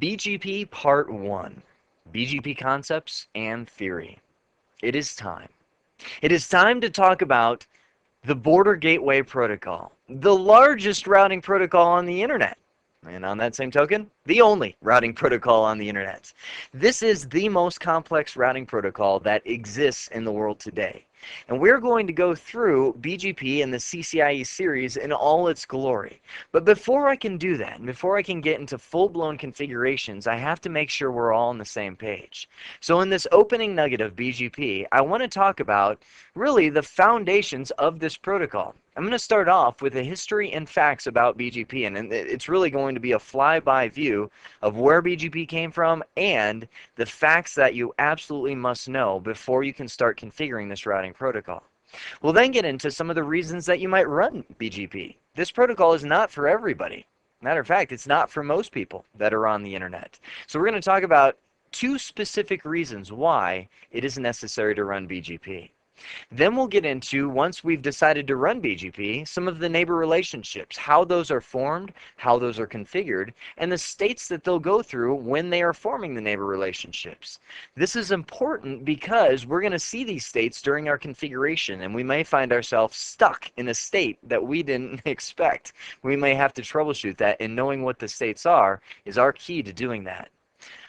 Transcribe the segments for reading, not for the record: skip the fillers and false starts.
BGP Part 1, BGP Concepts and Theory. It is time. It is time to talk about the Border Gateway Protocol, the largest routing protocol on the internet. And on that same token, the only routing protocol on the internet. This is the most complex routing protocol that exists in the world today. And we're going to go through BGP and the CCIE series in all its glory. But before I can do that, and before I can get into full-blown configurations, I have to make sure we're all on the same page. So in this opening nugget of BGP, I want to talk about really the foundations of this protocol. I'm going to start off with a history and facts about BGP, and it's really going to be a flyby view of where BGP came from and the facts that you absolutely must know before you can start configuring this routing protocol. We'll then get into some of the reasons that you might run BGP. This protocol is not for everybody. Matter of fact, it's not for most people that are on the internet. So we're going to talk about two specific reasons why it is necessary to run BGP. Then we'll get into, once we've decided to run BGP, some of the neighbor relationships, how those are formed, how those are configured, and the states that they'll go through when they are forming the neighbor relationships. This is important because we're going to see these states during our configuration, and we may find ourselves stuck in a state that we didn't expect. We may have to troubleshoot that, and knowing what the states are is our key to doing that.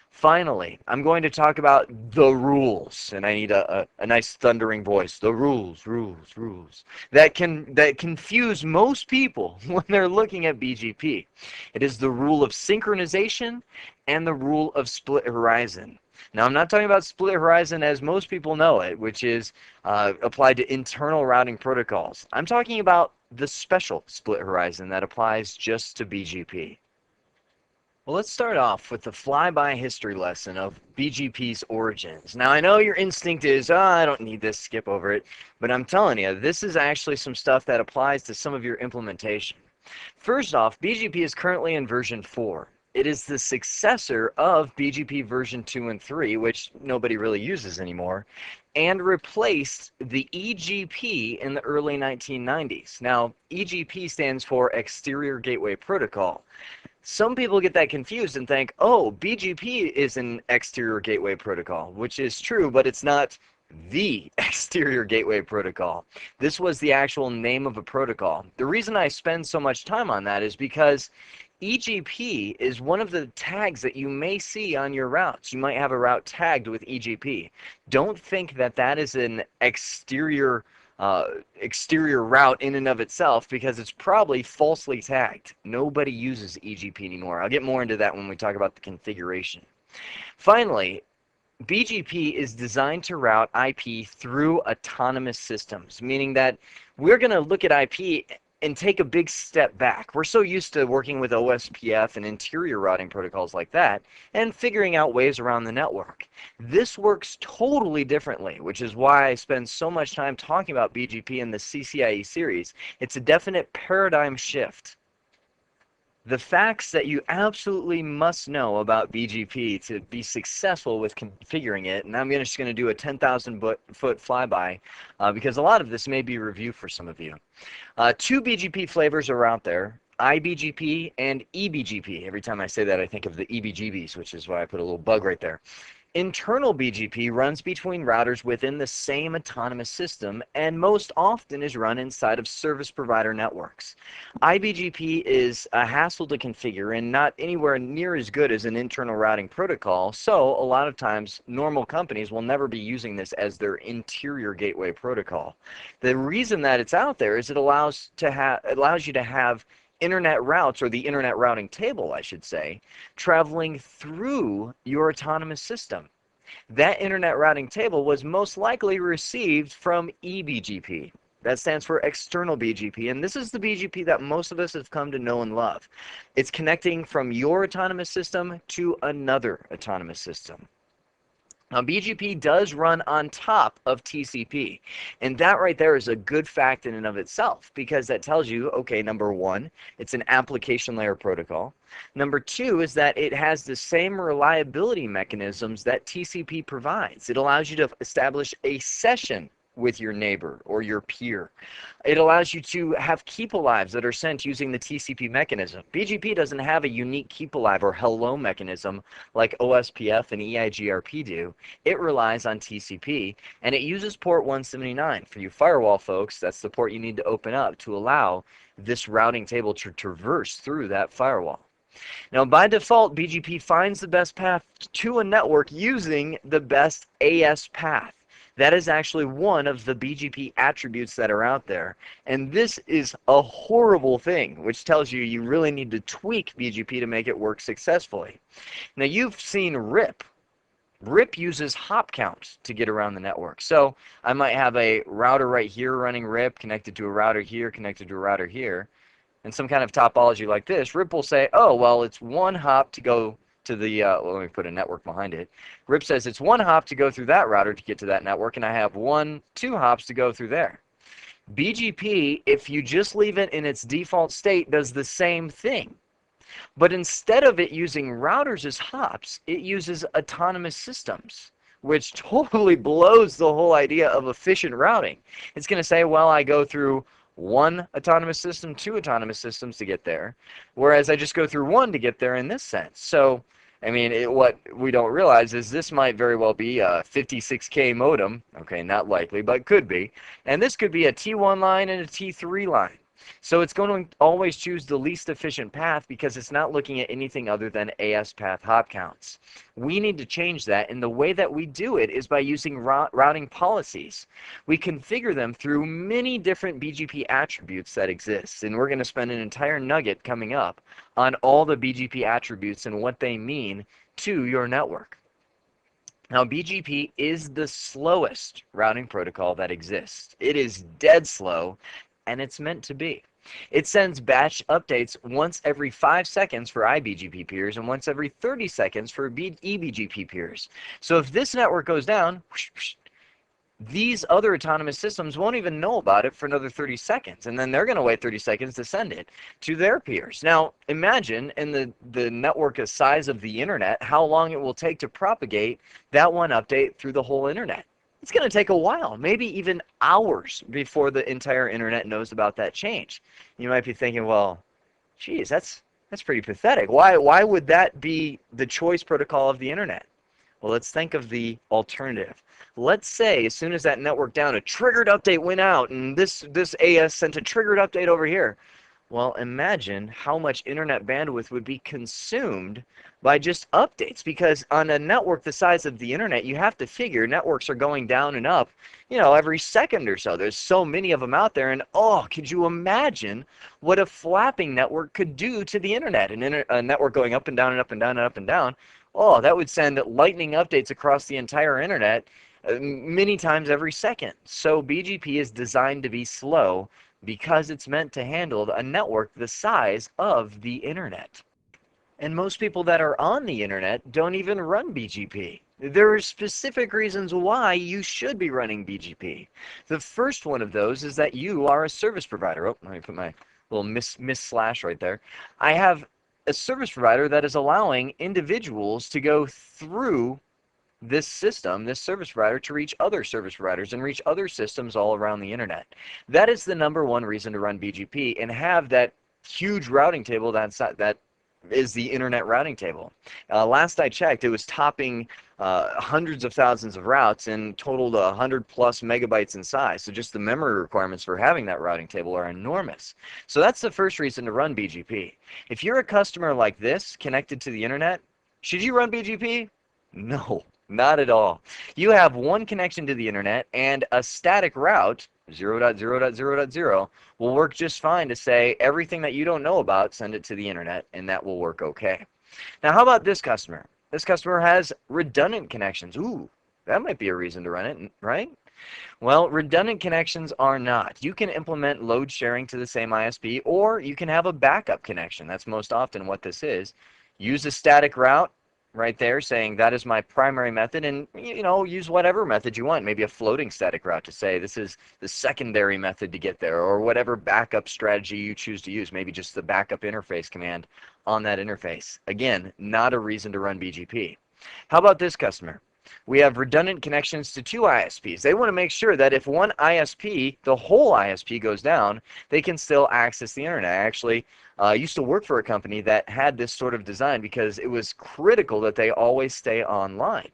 Finally, I'm going to talk about the rules, and I need a nice thundering voice. The rules, that confuse most people when they're looking at BGP. It is the rule of synchronization and the rule of split horizon. Now, I'm not talking about split horizon as most people know it, which is applied to internal routing protocols. I'm talking about the special split horizon that applies just to BGP. Well, let's start off with the flyby history lesson of BGP's origins. Now, I know your instinct is, oh, I don't need this, skip over it, but I'm telling you, this is actually some stuff that applies to some of your implementation. First off, BGP is currently in version 4. It is the successor of BGP version 2 and 3, which nobody really uses anymore, and replaced the EGP in the early 1990s. Now, EGP stands for Exterior Gateway Protocol. Some people get that confused and think, oh, BGP is an exterior gateway protocol, which is true, but it's not the exterior gateway protocol. This was the actual name of a protocol. The reason I spend so much time on that is because EGP is one of the tags that you may see on your routes. You might have a route tagged with EGP. Don't think that that is an exterior route in and of itself, because it's probably falsely tagged. Nobody uses EGP anymore. I'll get more into that when we talk about the configuration. Finally, BGP is designed to route IP through autonomous systems, meaning that we're going to look at IP and take a big step back. We're so used to working with OSPF and interior routing protocols like that and figuring out ways around the network. This works totally differently, which is why I spend so much time talking about BGP in the CCIE series. It's a definite paradigm shift. The facts that you absolutely must know about BGP to be successful with configuring it, and I'm just going to do a 10,000 foot flyby because a lot of this may be review for some of you. Two BGP flavors are out there, iBGP and eBGP. Every time I say that, I think of the EBGBs, which is why I put a little bug right there. Internal BGP runs between routers within the same autonomous system and most often is run inside of service provider networks. iBGP is a hassle to configure and not anywhere near as good as an internal routing protocol, so a lot of times normal companies will never be using this as their interior gateway protocol. The reason that it's out there is it allows you to have internet routes, or the internet routing table, I should say, traveling through your autonomous system. That internet routing table was most likely received from eBGP. That stands for external BGP, and this is the BGP that most of us have come to know and love. It's connecting from your autonomous system to another autonomous system. Now, BGP does run on top of TCP, and that right there is a good fact in and of itself, because that tells you, okay, number one, it's an application layer protocol. Number two is that it has the same reliability mechanisms that TCP provides. It allows you to establish a session with your neighbor or your peer. It allows you to have keep alives that are sent using the TCP mechanism. BGP doesn't have a unique keep alive or hello mechanism like OSPF and EIGRP do. It relies on TCP, and it uses port 179. For you firewall folks, that's the port you need to open up to allow this routing table to traverse through that firewall. Now, by default, BGP finds the best path to a network using the best AS path. That is actually one of the BGP attributes that are out there. And this is a horrible thing, which tells you you really need to tweak BGP to make it work successfully. Now, you've seen RIP. RIP uses hop count to get around the network. So I might have a router right here running RIP connected to a router here, connected to a router here. And some kind of topology like this, RIP will say, oh, well, it's one hop to go to the, well, let me put a network behind it. RIP says it's one hop to go through that router to get to that network, and I have two hops to go through there. BGP, if you just leave it in its default state, does the same thing. But instead of it using routers as hops, it uses autonomous systems, which totally blows the whole idea of efficient routing. It's going to say, well, I go through one autonomous system, two autonomous systems to get there, whereas I just go through one to get there in this sense. So, I mean, what we don't realize is this might very well be a 56K modem. Okay, not likely, but could be. And this could be a T1 line and a T3 line. So it's going to always choose the least efficient path because it's not looking at anything other than AS path hop counts. We need to change that, and the way that we do it is by using routing policies. We configure them through many different BGP attributes that exist, and we're going to spend an entire nugget coming up on all the BGP attributes and what they mean to your network. Now, BGP is the slowest routing protocol that exists. It is dead slow, and it's meant to be. It sends batch updates once every 5 seconds for iBGP peers and once every 30 seconds for eBGP peers. So if this network goes down, these other autonomous systems won't even know about it for another 30 seconds, and then they're going to wait 30 seconds to send it to their peers. Now, imagine in the network size of the internet how long it will take to propagate that one update through the whole internet. It's going to take a while, maybe even hours before the entire internet knows about that change. You might be thinking, well, geez, that's pretty pathetic. Why would that be the choice protocol of the internet? Well, let's think of the alternative. Let's say as soon as that network down, a triggered update went out, and this AS sent a triggered update over here. Well, imagine how much internet bandwidth would be consumed by just updates, because on a network the size of the internet, you have to figure networks are going down and up, every second or so. There's so many of them out there, and could you imagine what a flapping network could do to the internet? A network going up and down and up and down and up and down. Oh, that would send lightning updates across the entire internet many times every second. So BGP is designed to be slow because it's meant to handle a network the size of the internet. And most people that are on the internet don't even run BGP. There are specific reasons why you should be running BGP. The first one of those is that you are a service provider. Oh, let me put my little miss slash right there. I have a service provider that is allowing individuals to go through this system, this service provider, to reach other service providers and reach other systems all around the internet. That is the number one reason to run BGP and have that huge routing table that is the internet routing table. Last I checked, it was topping hundreds of thousands of routes and totaled 100 plus megabytes in size. So just the memory requirements for having that routing table are enormous. So that's the first reason to run BGP. If you're a customer like this connected to the internet, should you run BGP? No. Not at all. You have one connection to the internet, and a static route, 0.0.0.0, will work just fine to say everything that you don't know about, send it to the internet, and that will work okay. Now, how about this customer? This customer has redundant connections. Ooh, that might be a reason to run it, right? Well, redundant connections are not. You can implement load sharing to the same ISP, or you can have a backup connection. That's most often what this is. Use a static route right there saying that is my primary method, and use whatever method you want, maybe a floating static route to say this is the secondary method to get there, or whatever backup strategy you choose to use, maybe just the backup interface command on that interface. Again, not a reason to run BGP. How about this customer? We have redundant connections to two ISPs. They want to make sure that if one ISP, the whole ISP goes down, they can still access the internet. I actually used to work for a company that had this sort of design because it was critical that they always stay online.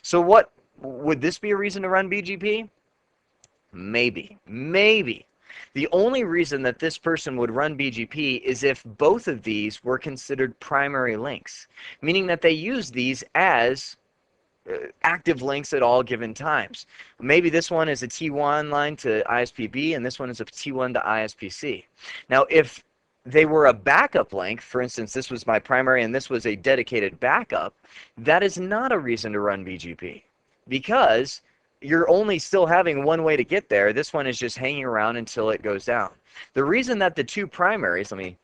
So what would this be a reason to run BGP? Maybe. Maybe. The only reason that this person would run BGP is if both of these were considered primary links, meaning that they use these as active links at all given times. Maybe this one is a T1 line to ISPB and this one is a T1 to ISPC. Now, if they were a backup link, for instance, this was my primary and this was a dedicated backup, that is not a reason to run BGP because you're only still having one way to get there. This one is just hanging around until it goes down. The reason that the two primaries, let me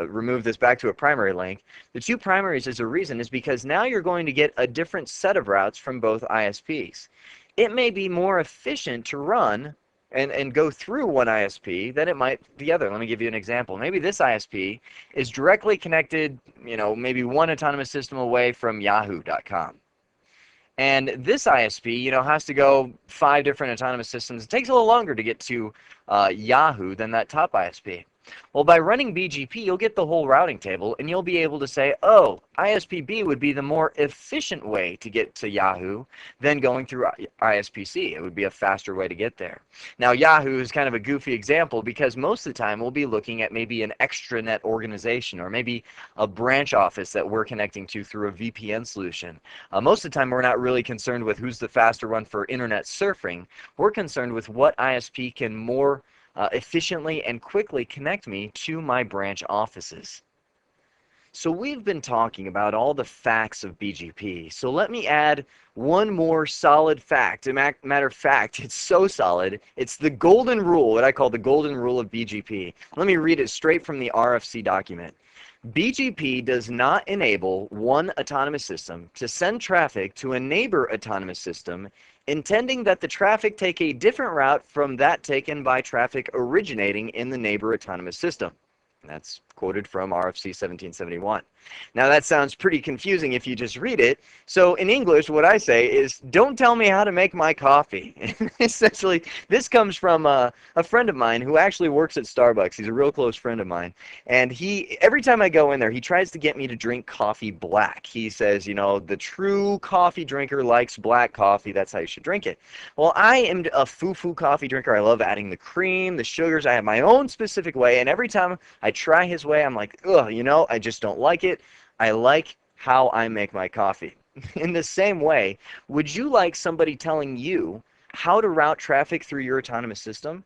remove this back to a primary link, the two primaries is a reason is because now you're going to get a different set of routes from both ISPs. It may be more efficient to run and go through one ISP than it might the other. Let me give you an example. Maybe this ISP is directly connected, maybe one autonomous system away from yahoo.com. And this ISP, has to go 5 different autonomous systems. It takes a little longer to get to Yahoo than that top ISP. Well, by running BGP, you'll get the whole routing table, and you'll be able to say, oh, ISPB would be the more efficient way to get to Yahoo than going through ISPC. It would be a faster way to get there. Now, Yahoo is kind of a goofy example because most of the time we'll be looking at maybe an extranet organization or maybe a branch office that we're connecting to through a VPN solution. Most of the time we're not really concerned with who's the faster one for internet surfing. We're concerned with what ISP can more efficiently and quickly connect me to my branch offices. So we've been talking about all the facts of BGP. So let me add one more solid fact. As a matter of fact, it's so solid, it's the golden rule, what I call the golden rule of BGP. Let me read it straight from the RFC document. BGP does not enable one autonomous system to send traffic to a neighbor autonomous system intending that the traffic take a different route from that taken by traffic originating in the neighbor autonomous system. And that's quoted from RFC 1771. Now that sounds pretty confusing if you just read it. So in English, what I say is, don't tell me how to make my coffee. Essentially, this comes from a friend of mine who actually works at Starbucks. He's a real close friend of mine. And every time I go in there, he tries to get me to drink coffee black. He says, the true coffee drinker likes black coffee. That's how you should drink it. Well, I am a foo-foo coffee drinker. I love adding the cream, the sugars. I have my own specific way. And every time I try his way, I'm like, ugh, I just don't like it. I like how I make my coffee. In the same way, would you like somebody telling you how to route traffic through your autonomous system?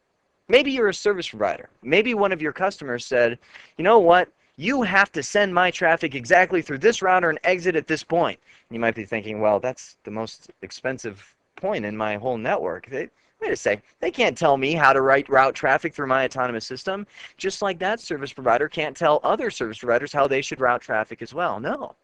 Maybe you're a service provider. Maybe one of your customers said, you know what? You have to send my traffic exactly through this router and exit at this point. And you might be thinking, well, that's the most expensive point in my whole network. Wait a sec, they can't tell me how to route traffic through my autonomous system, just like that service provider can't tell other service providers how they should route traffic as well. No.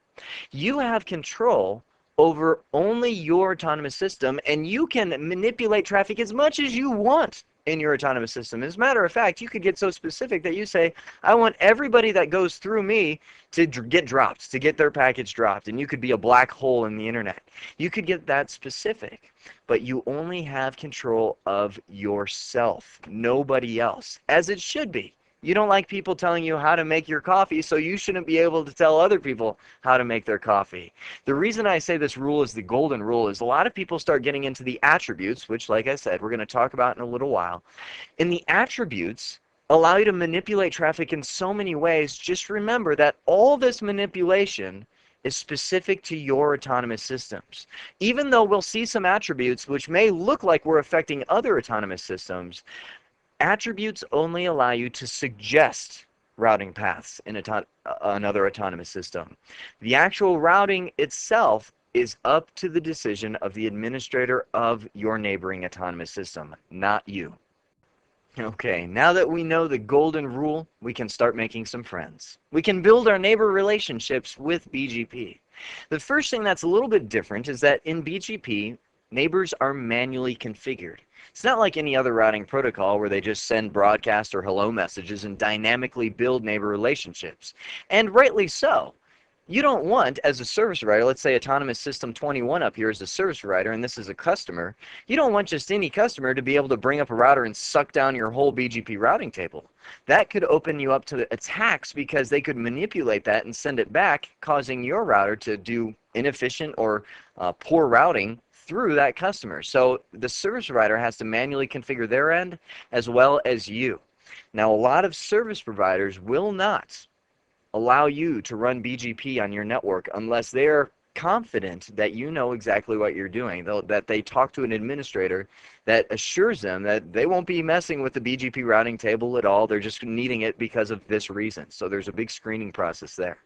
You have control over only your autonomous system, and you can manipulate traffic as much as you want in your autonomous system. As a matter of fact, you could get so specific that you say, I want everybody that goes through me to get dropped, to get their package dropped, and you could be a black hole in the internet. You could get that specific, but you only have control of yourself, nobody else, as it should be. You don't like people telling you how to make your coffee, so you shouldn't be able to tell other people how to make their coffee. The reason I say this rule is the golden rule is a lot of people start getting into the attributes, which, like I said, we're going to talk about in a little while. And the attributes allow you to manipulate traffic in so many ways. Just remember that all this manipulation is specific to your autonomous systems. Even though we'll see some attributes which may look like we're affecting other autonomous systems, attributes only allow you to suggest routing paths in another autonomous system. The actual routing itself is up to the decision of the administrator of your neighboring autonomous system, not you. Okay, now that we know the golden rule, we can start making some friends. We can build our neighbor relationships with BGP. The first thing that's a little bit different is that in BGP, neighbors are manually configured. It's not like any other routing protocol where they just send broadcast or hello messages and dynamically build neighbor relationships. And rightly so. You don't want, as a service provider, let's say Autonomous System 21 up here is a service provider and this is a customer, you don't want just any customer to be able to bring up a router and suck down your whole BGP routing table. That could open you up to attacks because they could manipulate that and send it back, causing your router to do inefficient or poor routing through that customer. So the service provider has to manually configure their end as well as you. Now, a lot of service providers will not allow you to run BGP on your network unless they're confident that you know exactly what you're doing, that they talk to an administrator that assures them that they won't be messing with the BGP routing table at all. They're just needing it because of this reason. So there's a big screening process there.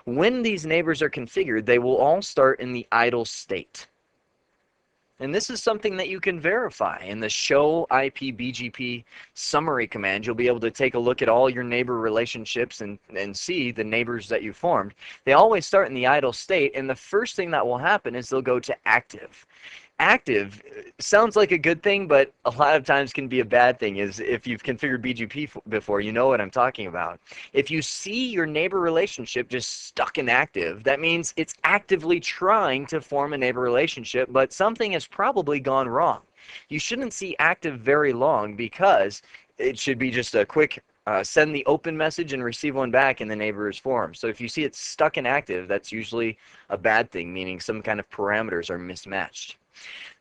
When these neighbors are configured, they will all start in the idle state. And this is something that you can verify. In the show IP BGP summary command, you'll be able to take a look at all your neighbor relationships and see the neighbors that you formed. They always start in the idle state, and the first thing that will happen is they'll go to active. Active sounds like a good thing, but a lot of times can be a bad thing. Is if you've configured BGP before, you know what I'm talking about. If you see your neighbor relationship just stuck in active, that means it's actively trying to form a neighbor relationship, but something has probably gone wrong. You shouldn't see active very long because it should be just a quick send the open message and receive one back, and the neighbor is formed. So if you see it stuck in active, that's usually a bad thing, meaning some kind of parameters are mismatched.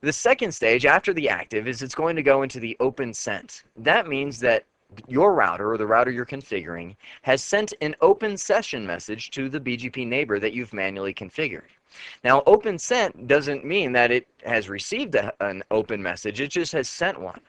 The second stage after the active is it's going to go into the open sent. That means that your router, or the router you're configuring, has sent an open session message to the BGP neighbor that you've manually configured. Now, open sent doesn't mean that it has received an open message, it just has sent one.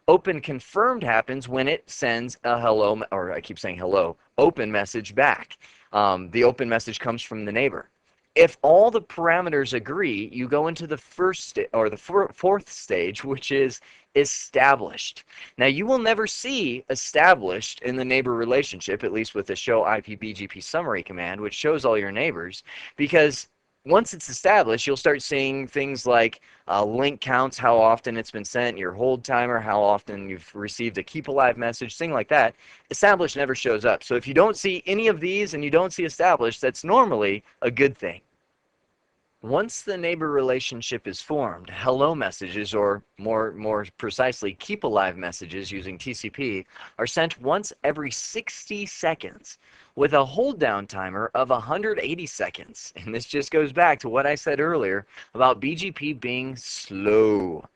Open confirmed happens when it sends a hello, or I keep saying hello, open message back. The open message comes from the neighbor. If all the parameters agree, you go into the fourth stage, which is established. Now, you will never see established in the neighbor relationship, at least with the show IP BGP summary command, which shows all your neighbors, because once it's established, you'll start seeing things like link counts, how often it's been sent, your hold timer, how often you've received a keep alive message, thing like that. Established never shows up. So if you don't see any of these and you don't see established, that's normally a good thing. Once the neighbor relationship is formed, hello messages, or more precisely, keep alive messages using TCP, are sent once every 60 seconds with a hold down timer of 180 seconds. And this just goes back to what I said earlier about BGP being slow.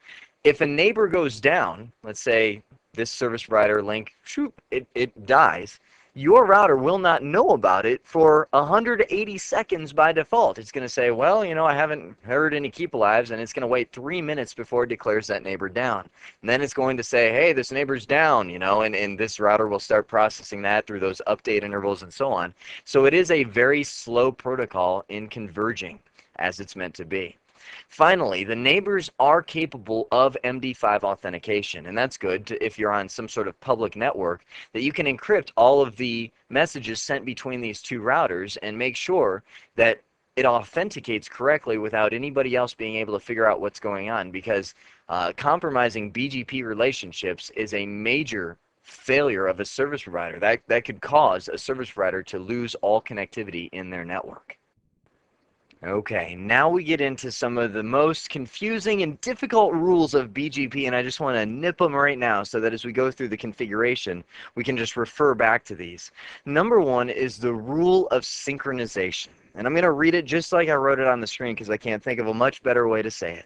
If a neighbor goes down, let's say this service provider link, shoot, it dies, your router will not know about it for 180 seconds by default. It's going to say, well, you know, I haven't heard any keep alives, and it's going to wait 3 minutes before it declares that neighbor down. And then it's going to say, hey, this neighbor's down, you know, and this router will start processing that through those update intervals and so on. So it is a very slow protocol in converging as it's meant to be. Finally, the neighbors are capable of MD5 authentication, and that's good if you're on some sort of public network, that you can encrypt all of the messages sent between these two routers and make sure that it authenticates correctly without anybody else being able to figure out what's going on, because compromising BGP relationships is a major failure of a service provider. That could cause a service provider to lose all connectivity in their network. Okay, now we get into some of the most confusing and difficult rules of BGP, and I just want to nip them right now so that as we go through the configuration, we can just refer back to these. Number one is the rule of synchronization, and I'm going to read it just like I wrote it on the screen because I can't think of a much better way to say it.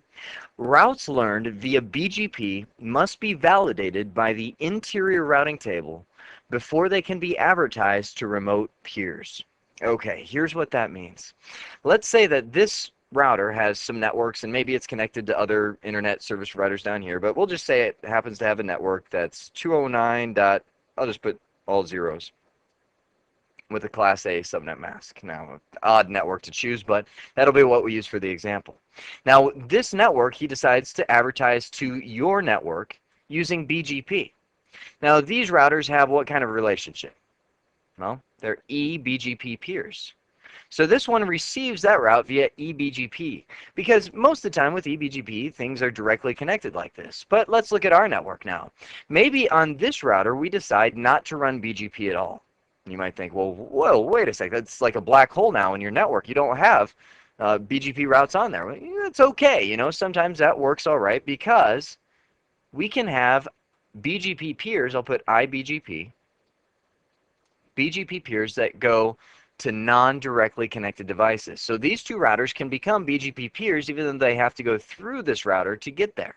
Routes learned via BGP must be validated by the interior routing table before they can be advertised to remote peers. Okay, here's what that means. Let's say that this router has some networks, and maybe it's connected to other internet service providers down here, but we'll just say it happens to have a network that's 209. I'll just put all zeros with a Class A subnet mask. Now, odd network to choose, but that'll be what we use for the example. Now, this network, he decides to advertise to your network using BGP. Now, these routers have what kind of relationship? Well, they're eBGP peers. So this one receives that route via eBGP, because most of the time with eBGP, things are directly connected like this. But let's look at our network now. Maybe on this router, we decide not to run BGP at all. You might think, well, whoa, wait a sec, that's like a black hole now in your network. You don't have BGP routes on there. Well, it's okay, you know, sometimes that works all right because we can have BGP peers. I'll put IBGP, BGP peers that go to non-directly connected devices. So these two routers can become BGP peers even though they have to go through this router to get there.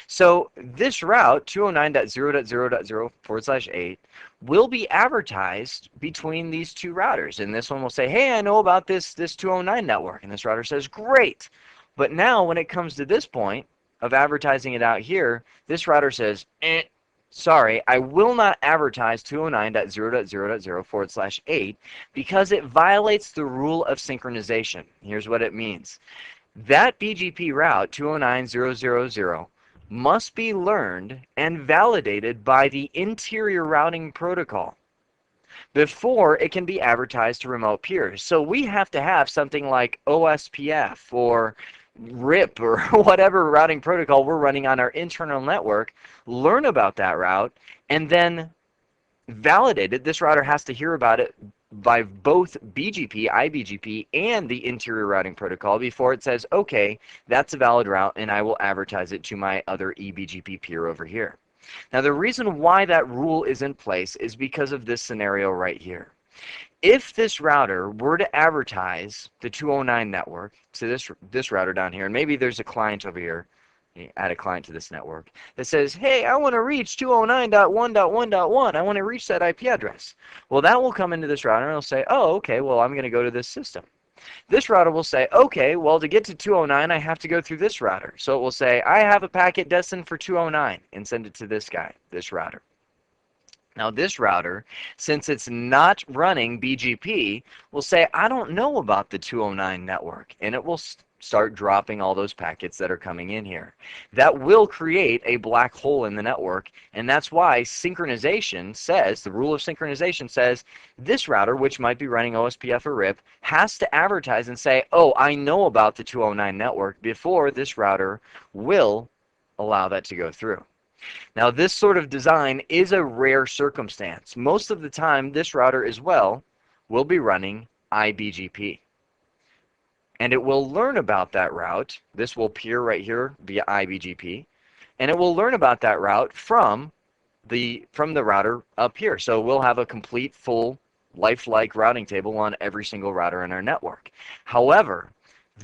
So this route, 209.0.0.0/8, will be advertised between these two routers. And this one will say, hey, I know about this 209 network. And this router says, great. But now when it comes to this point of advertising it out here, this router says, sorry, I will not advertise 209.0.0.0/8 because it violates the rule of synchronization. Here's what it means. That BGP route, 209.0.0.0, must be learned and validated by the interior routing protocol before it can be advertised to remote peers. So we have to have something like OSPF or RIP or whatever routing protocol we're running on our internal network, learn about that route, and then validate it. This router has to hear about it by both BGP, IBGP, and the interior routing protocol before it says, okay, that's a valid route, and I will advertise it to my other eBGP peer over here. Now, the reason why that rule is in place is because of this scenario right here. If this router were to advertise the 209 network to this router down here, and maybe there's a client over here, add a client to this network, that says, hey, I want to reach 209.1.1.1. I want to reach that IP address. Well, that will come into this router and it'll say, oh, okay, well, I'm going to go to this system. This router will say, okay, well, to get to 209, I have to go through this router. So it will say, I have a packet destined for 209 and send it to this guy, this router. Now this router, since it's not running BGP, will say, I don't know about the 209 network, and it will start dropping all those packets that are coming in here. That will create a black hole in the network, and that's why synchronization says, the rule of synchronization says, this router, which might be running OSPF or RIP, has to advertise and say, oh, I know about the 209 network before this router will allow that to go through. Now, this sort of design is a rare circumstance. Most of the time, this router as well will be running IBGP. And it will learn about that route. This will appear right here via IBGP. And it will learn about that route from the router up here. So we'll have a complete, full, lifelike routing table on every single router in our network. However,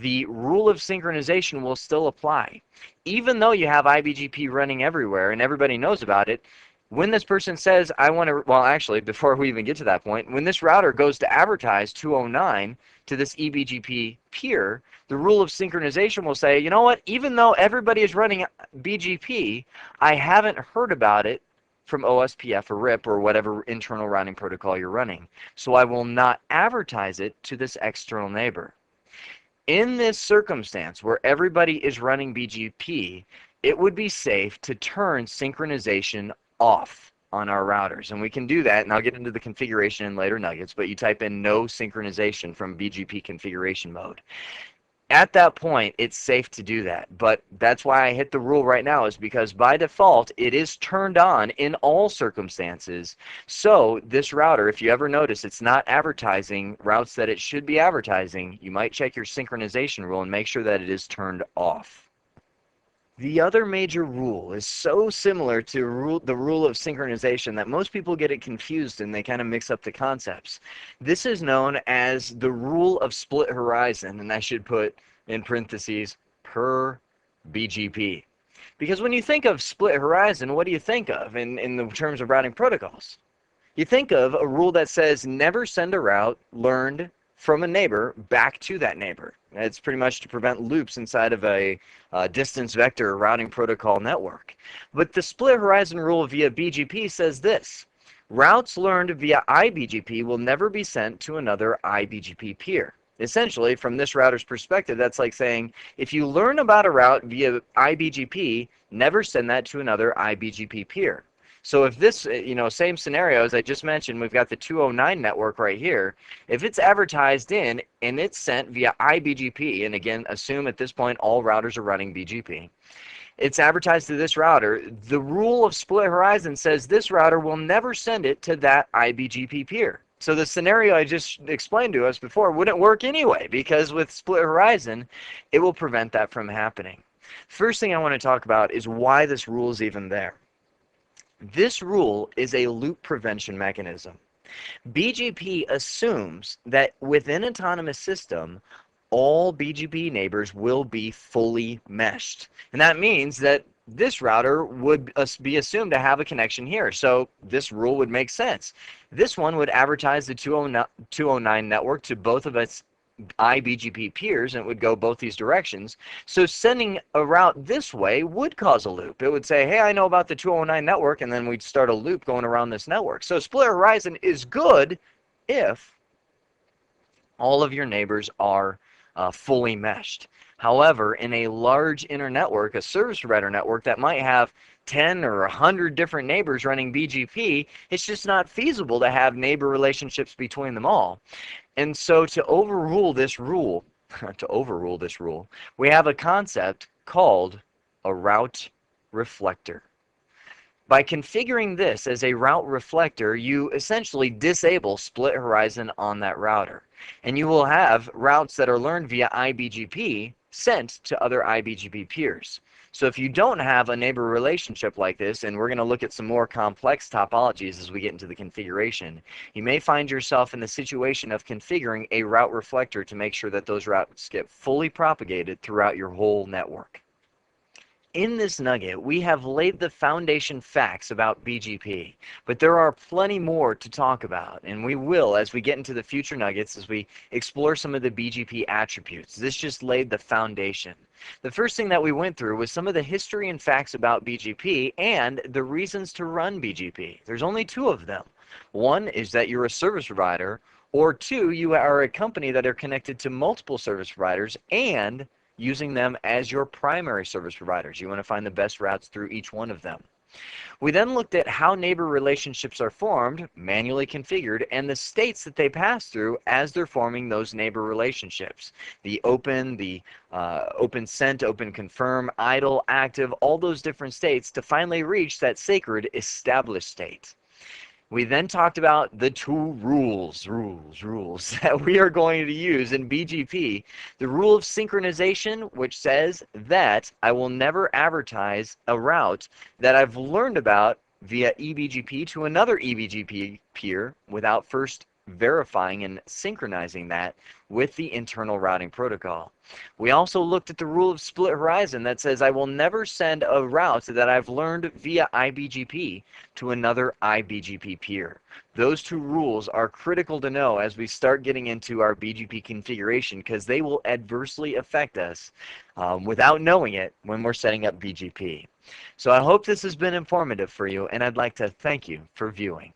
the rule of synchronization will still apply. Even though you have IBGP running everywhere and everybody knows about it, when this person says, I want to, well, actually, before we even get to that point, when this router goes to advertise 209 to this eBGP peer, the rule of synchronization will say, you know what, even though everybody is running BGP, I haven't heard about it from OSPF or RIP or whatever internal routing protocol you're running. So I will not advertise it to this external neighbor. In this circumstance where everybody is running BGP, it would be safe to turn synchronization off on our routers. And we can do that, and I'll get into the configuration in later nuggets, but you type in no synchronization from BGP configuration mode. At that point, it's safe to do that. But that's why I hit the rule right now, is because by default, it is turned on in all circumstances. So this router, if you ever notice it's not advertising routes that it should be advertising, you might check your synchronization rule and make sure that it is turned off. The other major rule is so similar to the rule of synchronization that most people get it confused and they kind of mix up the concepts. This is known as the rule of split horizon, and I should put in parentheses, per BGP. Because when you think of split horizon, what do you think of in the terms of routing protocols? You think of a rule that says never send a route learned from a neighbor back to that neighbor. It's pretty much to prevent loops inside of a distance vector routing protocol network. But the split horizon rule via BGP says this: routes learned via IBGP will never be sent to another IBGP peer. Essentially, from this router's perspective, that's like saying, if you learn about a route via IBGP, never send that to another IBGP peer. So if this, same scenario as I just mentioned, we've got the 209 network right here. If it's advertised in and it's sent via IBGP, and again, assume at this point all routers are running BGP, it's advertised to this router, the rule of split horizon says this router will never send it to that IBGP peer. So the scenario I just explained to us before wouldn't work anyway, because with split horizon, it will prevent that from happening. First thing I want to talk about is why this rule is even there. This rule is a loop prevention mechanism. BGP assumes that within an autonomous system, all BGP neighbors will be fully meshed. And that means that this router would be assumed to have a connection here. So this rule would make sense. This one would advertise the 209 network to both of its iBGP peers, and it would go both these directions. So sending a route this way would cause a loop. It would say, hey, I know about the 209 network, and then we'd start a loop going around this network. So split horizon is good if all of your neighbors are fully meshed. However, in a large internetwork, a service provider network that might have 10 or 100 different neighbors running BGP, it's just not feasible to have neighbor relationships between them all. And so to overrule this rule, we have a concept called a route reflector. By configuring this as a route reflector, you essentially disable split horizon on that router. And you will have routes that are learned via iBGP sent to other iBGP peers. So if you don't have a neighbor relationship like this, and we're going to look at some more complex topologies as we get into the configuration, you may find yourself in the situation of configuring a route reflector to make sure that those routes get fully propagated throughout your whole network. In this nugget, we have laid the foundation facts about BGP, but there are plenty more to talk about, and we will as we get into the future nuggets, as we explore some of the BGP attributes. This just laid the foundation. The first thing that we went through was some of the history and facts about BGP and the reasons to run BGP. There's only two of them. One is that you're a service provider, or two, you are a company that are connected to multiple service providers and using them as your primary service providers. You want to find the best routes through each one of them. We then looked at how neighbor relationships are formed, manually configured, and the states that they pass through as they're forming those neighbor relationships. The open sent, open confirm, idle, active, all those different states to finally reach that sacred established state. We then talked about the two rules that we are going to use in BGP. The rule of synchronization, which says that I will never advertise a route that I've learned about via eBGP to another eBGP peer without first verifying and synchronizing that with the internal routing protocol. We also looked at the rule of split horizon that says I will never send a route that I've learned via iBGP to another iBGP peer. Those two rules are critical to know as we start getting into our BGP configuration, because they will adversely affect us without knowing it when we're setting up BGP. So I hope this has been informative for you, and I'd like to thank you for viewing.